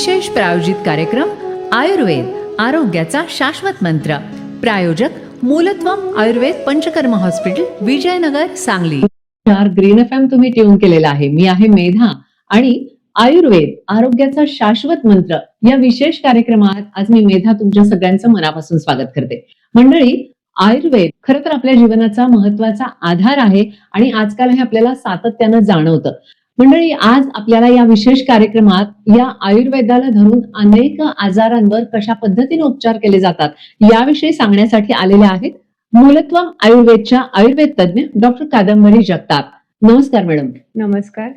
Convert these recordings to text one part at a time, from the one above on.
विशेष प्रायोजित कार्यक्रम आयुर्वेद आरोग्याचा शाश्वत मंत्र. प्रायोजक Mulatvam Ayurved Panchakarma hospital, Vijaynagar, Sangli. Green FM तुम्ही ट्यून केलेला आहे. मी आहे मेधा आणि आयुर्वेद आरोग्याचा शाश्वत मंत्र या विशेष कार्यक्रमात आज मी मेधा तुमच्या सगळ्यांचं मनापासून स्वागत करते. मंडळी, आयुर्वेद खरं तर आपल्या जीवनाचा महत्वाचा आधार आहे आणि आजकाल हे आपल्याला सातत्यानं जाणवतं. मंडळी, आज आपल्याला या विशेष कार्यक्रमात या आयुर्वेदाला धरून अनेक आजारांवर कशा पद्धतीने उपचार केले जातात याविषयी सांगण्यासाठी आलेले आहेत मूलत्वम आयुर्वेदच्या आयुर्वेद तज्ञ डॉक्टर कादंबरी जगताप. नमस्कार मॅडम. नमस्कार.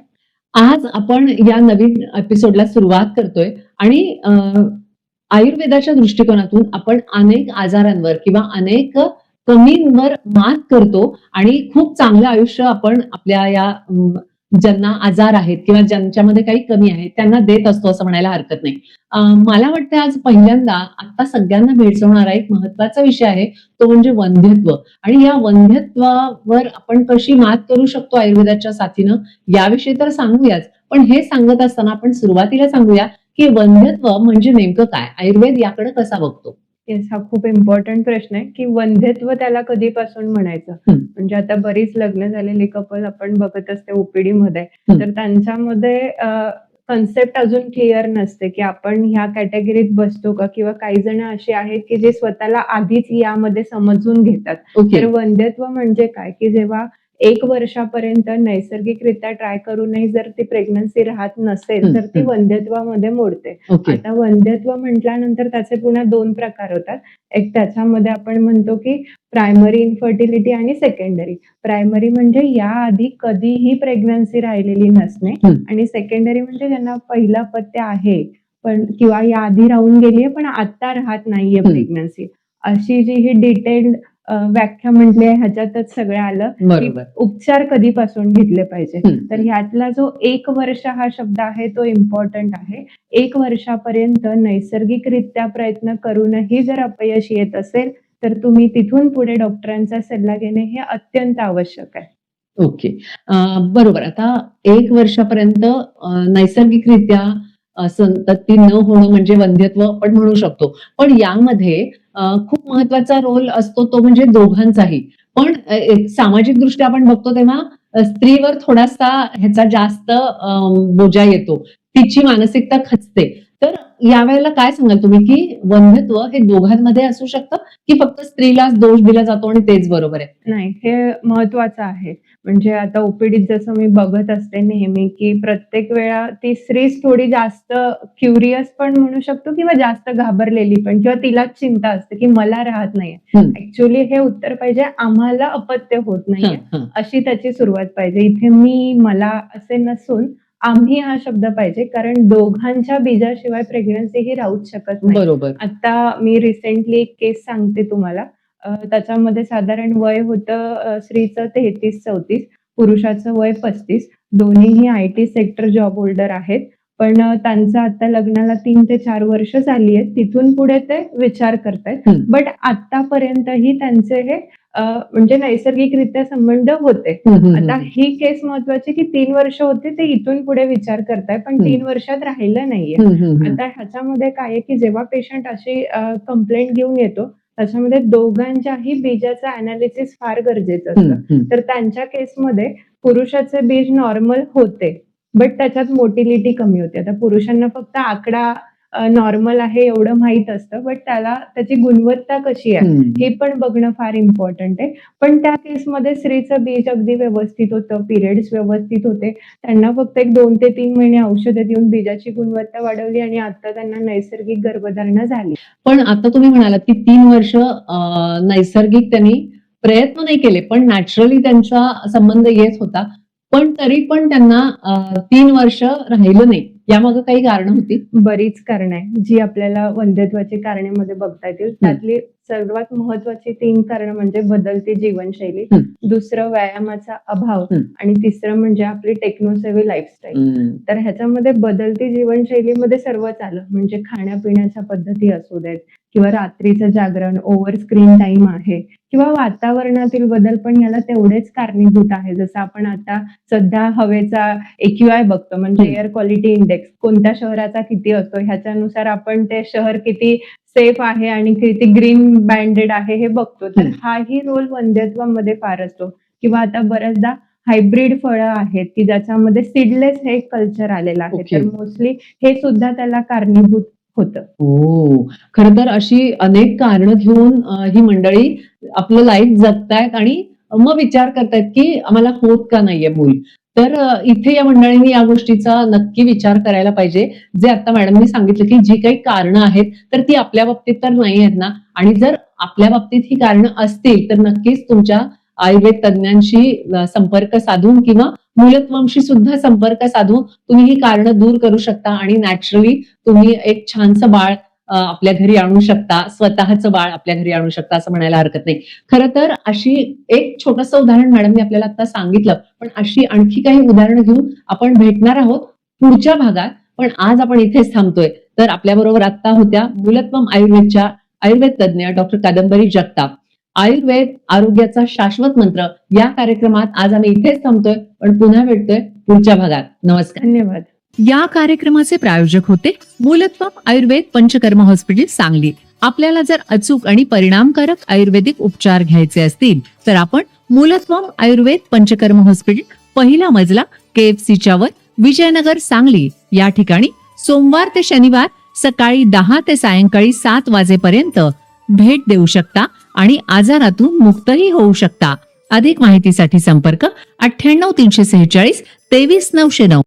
आज आपण या नवीन एपिसोडला सुरुवात करतोय आणि आयुर्वेदाच्या दृष्टिकोनातून आपण अनेक आजारांवर किंवा अनेक कमींवर मात करतो आणि खूप चांगलं आयुष्य आपण आपल्या या ज्यांना आजार आहेत किंवा ज्यांच्यामध्ये काही कमी आहे त्यांना देत असतो असं म्हणायला हरकत नाही. मला वाटतं आज पहिल्यांदा आता सगळ्यांना भेडसावणारा एक महत्वाचा विषय आहे, तो म्हणजे वंध्यत्व. आणि या वंध्यत्वावर आपण कशी मात करू शकतो आयुर्वेदाच्या साथीनं याविषयी तर सांगूयाच, पण हे सांगत असताना आपण सुरुवातीला सांगूया की वंध्यत्व म्हणजे नेमकं काय, आयुर्वेद याकडे कसा बघतो. येस, हा खूप इम्पॉर्टंट प्रश्न आहे की वंध्यत्व त्याला कधीपासून म्हणायचं. म्हणजे आता बरीच लग्न झालेली कपल आपण बघत असते ओपीडी मध्ये, तर त्यांच्यामध्ये कन्सेप्ट अजून क्लिअर नसते की आपण ह्या कॅटेगरीत बसतो का, किंवा काही जण असे आहेत की जे स्वतःला आधीच यामध्ये समजून घेतात. तर वंध्यत्व म्हणजे काय की जेव्हा 1 वर्षापर्यंत नैसर्गिकरित्या ट्राय करूनही जर ती प्रेग्नन्सी राहत नसेल तर ती वंध्यत्वामध्ये मोडते. आता वंध्यत्व म्हटल्यानंतर त्याचे पुन्हा 2 प्रकार होतात. एक त्याच्यामध्ये आपण म्हणतो की प्रायमरी इन्फर्टिलिटी आणि सेकंडरी. प्रायमरी म्हणजे याआधी कधीही प्रेग्नन्सी राहिलेली नसणे, आणि सेकंडरी म्हणजे ज्यांना पहिलं अपत्य आहे पण किंवा याआधी राहून गेलीये पण आता राहत नाहीये प्रेग्नन्सी. अशी जी ही डिटेल्ड व्याख्या म्हटली आहे, ह्याच्यातच सगळं आलं की उपचार कधीपासून घेतले पाहिजे. तर ह्यातला जो 1 वर्ष हा शब्द आहे तो इम्पॉर्टंट आहे. 1 वर्षापर्यंत नैसर्गिकरित्या प्रयत्न करूनही जर अपयश येत असेल तर तुम्ही तिथून पुढे डॉक्टरांचा सल्ला घेणे हे अत्यंत आवश्यक आहे. ओके, बरोबर. आता 1 वर्षापर्यंत नैसर्गिकरित्या संतती न होणं म्हणजे वंध्यत्व आपण म्हणू शकतो, पण यामध्ये खूप महत्वाचा रोल असतो तो म्हणजे दोघांचाही. पण सामाजिक दृष्ट्या आपण बघतो तेव्हा स्त्रीवर थोडासा ह्याचा जास्त बोजा येतो, तिची मानसिकता खचते. तर यावेळेला काय सांगाल तुम्ही की वंध्यत्व हे दोघांमध्ये असू शकतं की फक्त स्त्रीलाच दोष दिला जातो आणि तेच बरोबर आहे? नाही, हे महत्वाचं आहे. म्हणजे आता ओपीडीत जसं मी बघत असते नेहमी की प्रत्येक वेळा ती स्त्रीच थोडी जास्त क्युरियस पण म्हणू शकतो किंवा जास्त घाबरलेली पण, किंवा तिलाच चिंता असते की मला राहत नाहीये. ऍक्च्युअली हे उत्तर पाहिजे आम्हाला अपत्य होत नाहीये, अशी त्याची सुरुवात पाहिजे. इथे मी मला असे नसून आम्ही हा शब्द पाहिजे, कारण दोघांच्या बीजाशिवाय प्रेग्नन्सी ही राहूच शकत नाही. बरोबर. आता मी रिसेंटली एक केस सांगते तुम्हाला. त्याच्यामध्ये साधारण वय होतं स्त्रीचं 33-34, पुरुषाचं वय 35. दोन्हीही IT सेक्टर जॉब होल्डर आहेत. पण त्यांचं आता लग्नाला 3 ते 4 वर्ष झाली आहेत. तिथून पुढे ते विचार करतायत. बट आतापर्यंतही त्यांचे हे म्हणजे नैसर्गिकरित्या संबंध होते. आता ही केस महत्वाची की 3 वर्ष होते, ते इथून पुढे विचार करताय पण 3 वर्षात राहिलं नाहीये. आता ह्याच्यामध्ये काय आहे की जेव्हा पेशंट अशी कंप्लेंट घेऊन येतो त्याच्यामध्ये दोघांच्याही बीजाचं अनालिसिस फार गरजेचं असतं. तर त्यांच्या केसमध्ये पुरुषाचे बीज नॉर्मल होते, बट त्याच्यात मोटिलिटी कमी होते. आता पुरुषांना फक्त आकडा नॉर्मल आहे एवढं माहित असतं, बट त्याला त्याची गुणवत्ता कशी आहे हे पण बघणं फार इम्पॉर्टंट आहे. पण त्या केसमध्ये स्त्रीचं बीज अगदी व्यवस्थित होतं, पिरियड्स व्यवस्थित होते. त्यांना फक्त एक 2 ते 3 महिने औषधं देऊन बीजाची गुणवत्ता वाढवली आणि आता त्यांना नैसर्गिक गर्भधारणा झाली. पण आता तुम्ही म्हणालात की 3 वर्ष नैसर्गिक त्यांनी प्रयत्न नाही केले, पण नॅचरली त्यांचा संबंध येत होता, पण तरी पण त्यांना 3 वर्ष राहिलं नाही. यामागे काही कारण होती? बरीच कारण आहे जी आपल्याला वंध्यत्वाची कारणामध्ये बघता येतील. त्यातली सर्वात महत्वाची 3 कारणं म्हणजे बदलती जीवनशैली, हं. दुसरं व्यायामाचा अभाव हं. आणि तिसरं म्हणजे आपली टेक्नोसेव्ही लाईफस्टाईल. तर ह्याच्यामध्ये बदलती जीवनशैलीमध्ये सर्वच आलं. म्हणजे खाण्यापिण्याच्या पद्धती असू देत किंवा रात्रीचं जागरण, ओव्हर स्क्रीन टाईम आहे किंवा वातावरणातील बदल पण याला तेवढेच कारणीभूत आहे. जसं आपण आता सध्या हवेचा AQI बघतो म्हणजे हं. एअर क्वालिटी इंडेक्स कोणत्या शहराचा किती असतो ह्याच्यानुसार आपण ते शहर किती सेफ आहे आणि किती ग्रीन बँडेड आहे हे बघतो. तर हं. हाही रोल वंध्यत्वामध्ये फार असतो किंवा आता बऱ्याचदा हायब्रिड फळं आहेत की ज्याच्यामध्ये सीडलेस हे एक कल्चर आलेलं आहे. ओके. तर मोस्टली हे सुद्धा त्याला कारणीभूत होतं. हो. खरं तर अशी अनेक कारणं घेऊन ही मंडळी आपलं लाईफ जगतायत आणि मग विचार करतायत, की आम्हाला होत का नाहीये मूल. तर इथे या मंडळींनी या गोष्टीचा नक्की विचार करायला पाहिजे. जे आता मॅडमनी सांगितलं, की जी काही कारणं आहेत, तर ती आपल्या बाबतीत तर नाही आहेत ना आणि जर आपल्या बाबतीत ही कारणं असतील, तर नक्कीच तुमच्या आयुर्वेद तज्ञांशी संपर्क साधून किंवा मूलत्वमशी सुद्धा संपर्क साधून तुम्ही ही कारणं दूर करू शकता आणि नॅचरली तुम्ही एक छानसं बाळ आपल्या घरी आणू शकता, स्वतःचं बाळ आपल्या घरी आणू शकता असं म्हणायला हरकत नाही. खरं तर अशी एक छोटंसं उदाहरण मॅडमनी आपल्याला आता सांगितलं, पण अशी आणखी काही उदाहरणं घेऊन आपण भेटणार आहोत पुढच्या भागात. पण आज आपण इथेच थांबतोय. तर आपल्याबरोबर आता होत्या मूलत्वम आयुर्वेदच्या आयुर्वेद तज्ञ डॉक्टर कादंबरी जगताप. आयुर्वेद आरोग्याचा शाश्वत मंत्र या कार्यक्रमात आज आम्ही इथेच थांबतोय, पण पुन्हा भेटतोय पुढच्या भागात. नमस्कार. धन्यवाद. या कार्यक्रमाचे प्रायोजक होते मूलत्वम आयुर्वेद पंचकर्म हॉस्पिटल सांगली. आपल्याला जर अचूक आणि परिणामकारक आयुर्वेदिक उपचार घ्यायचे असतील तर आपण मूलत्वम आयुर्वेद पंचकर्म हॉस्पिटल, पहिला मजला, KFC वर, विजयनगर, सांगली या ठिकाणी सोमवार ते शनिवार सकाळी 10 ते सायंकाळी 7 वाजेपर्यंत भेट देऊ शकता आणि आजारातून मुक्तही होऊ शकता. अधिक माहितीसाठी संपर्क 98 346 23 909.